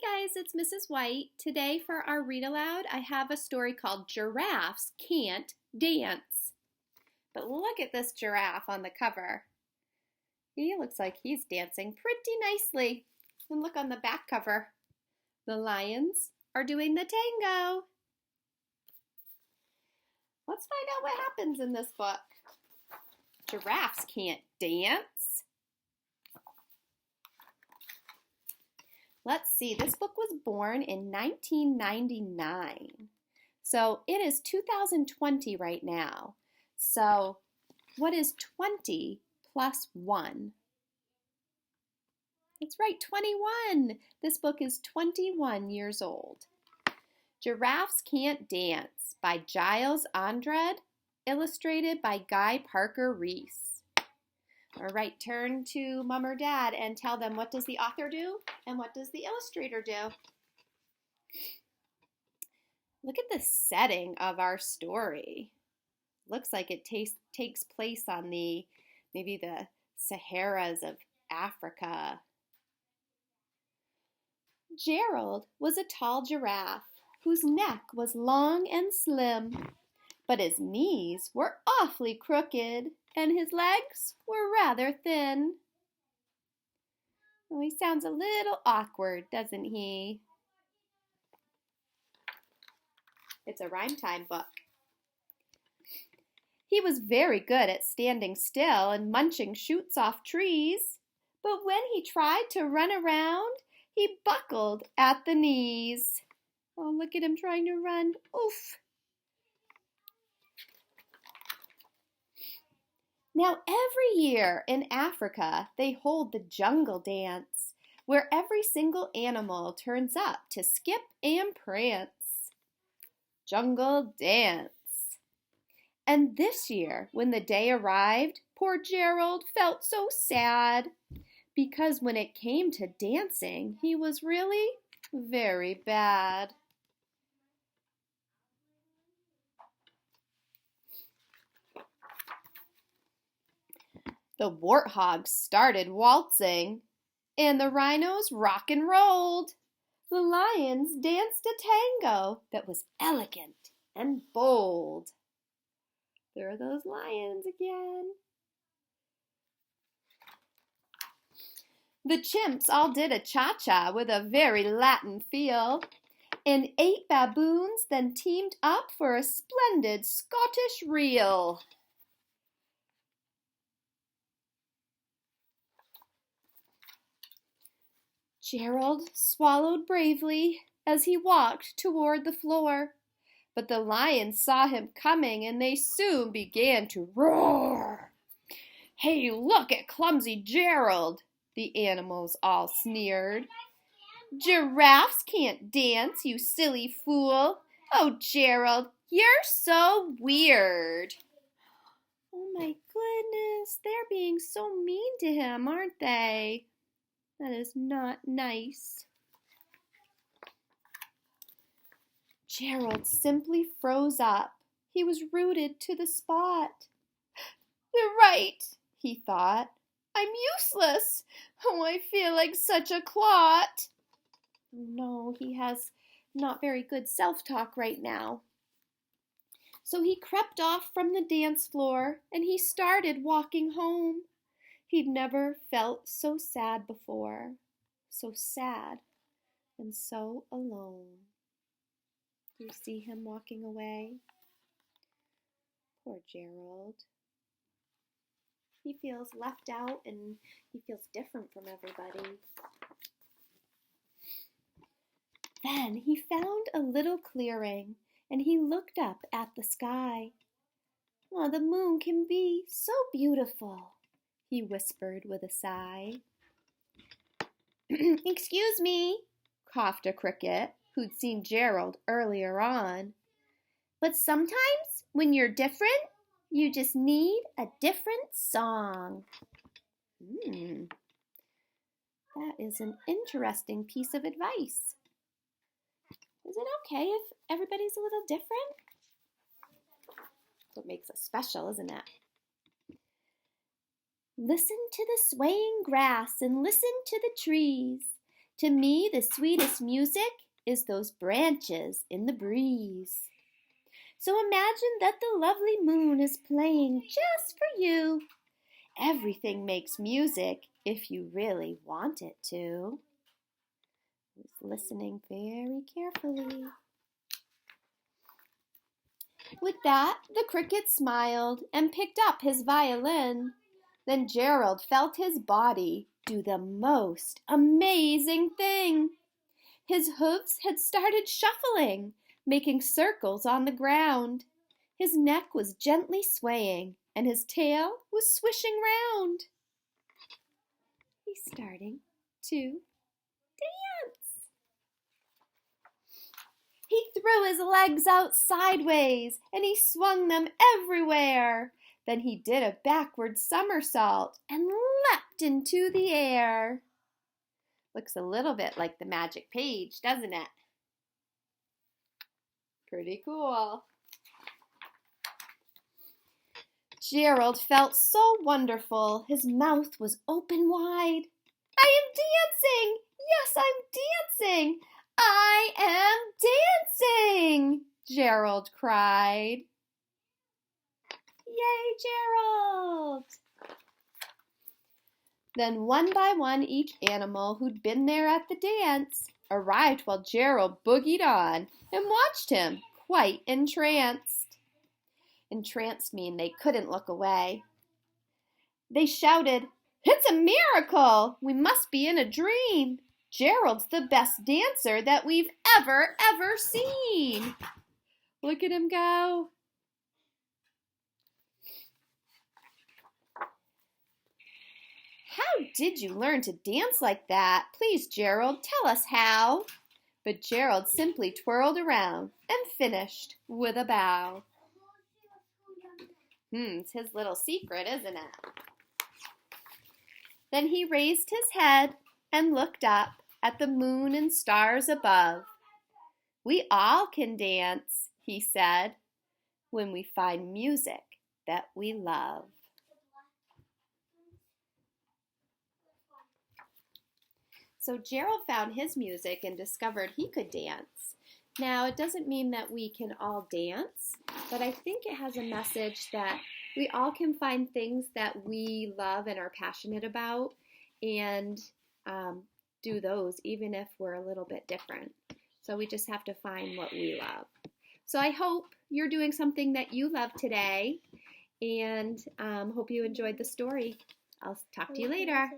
Hey guys, it's Mrs. White. Today for our read aloud, I have a story called Giraffes Can't Dance. But look at this giraffe on the cover. He looks like he's dancing pretty nicely. And look on the back cover. The lions are doing the tango. Let's find out what happens in this book. Giraffes can't dance. Let's see, this book was born in 1999. So it is 2020 right now. So what is 20 plus 1? That's right, 21. This book is 21 years old. Giraffes Can't Dance by Giles Andrede, illustrated by Guy Parker Reese. All right, turn to Mom or Dad and tell them, what does the author do and what does the illustrator do? Look at the setting of our story. Looks like it takes place on maybe the Saharas of Africa. Gerald was a tall giraffe whose neck was long and slim, but his knees were awfully crooked and his legs were rather thin. Oh, he sounds a little awkward, doesn't he? It's a rhyme time book. He was very good at standing still and munching shoots off trees, but when he tried to run around, he buckled at the knees. Oh, look at him trying to run. Oof! Now, every year in Africa, they hold the jungle dance, where every single animal turns up to skip and prance. Jungle dance. And this year, when the day arrived, poor Gerald felt so sad, because when it came to dancing, he was really very bad. The warthogs started waltzing, and the rhinos rock and rolled. The lions danced a tango that was elegant and bold. There are those lions again. The chimps all did a cha-cha with a very Latin feel, and 8 baboons then teamed up for a splendid Scottish reel. Gerald swallowed bravely as he walked toward the floor, but the lions saw him coming and they soon began to roar. "Hey, look at clumsy Gerald," the animals all sneered. "Giraffes can't dance, you silly fool. Oh, Gerald, you're so weird." Oh my goodness, they're being so mean to him, aren't they? That is not nice. Gerald simply froze up. He was rooted to the spot. "They're right," he thought. "I'm useless. Oh, I feel like such a clot." No, he has not very good self-talk right now. So he crept off from the dance floor and he started walking home. He'd never felt so sad before, so sad and so alone. Do you see him walking away? Poor Gerald. He feels left out and he feels different from everybody. Then he found a little clearing and he looked up at the sky. "Oh, the moon can be so beautiful," he whispered with a sigh. "Excuse me," coughed a cricket who'd seen Gerald earlier on. "But sometimes when you're different, you just need a different song." That is an interesting piece of advice. Is it okay if everybody's a little different? That's what makes us special, isn't it? "Listen to the swaying grass and listen to the trees. To me, the sweetest music is those branches in the breeze. So imagine that the lovely moon is playing just for you. Everything makes music if you really want it to. He's listening very carefully. With that, the cricket smiled and picked up his violin. Then Gerald felt his body do the most amazing thing. His hooves had started shuffling, making circles on the ground. His neck was gently swaying, and his tail was swishing round. He's starting to dance. He threw his legs out sideways, and he swung them everywhere. Then he did a backward somersault and leapt into the air. Looks a little bit like the magic page, doesn't it? Pretty cool. Gerald felt so wonderful. His mouth was open wide. I am dancing! Yes, I'm dancing! I am dancing! Gerald cried. Yay, Gerald! Then one by one each animal who'd been there at the dance arrived while Gerald boogied on and watched him, quite entranced. Entranced mean they couldn't look away. They shouted, "It's a miracle! We must be in a dream! Gerald's the best dancer that we've ever seen! Look at him go!" How did you learn to dance like that? Please, Gerald, tell us how. But Gerald simply twirled around and finished with a bow. It's his little secret, isn't it? Then he raised his head and looked up at the moon and stars above. We all can dance, he said, when we find music that we love. So Gerald found his music and discovered he could dance. Now, it doesn't mean that we can all dance, but I think it has a message that we all can find things that we love and are passionate about and do those even if we're a little bit different. So we just have to find what we love. So I hope you're doing something that you love today and hope you enjoyed the story. I'll talk to you later.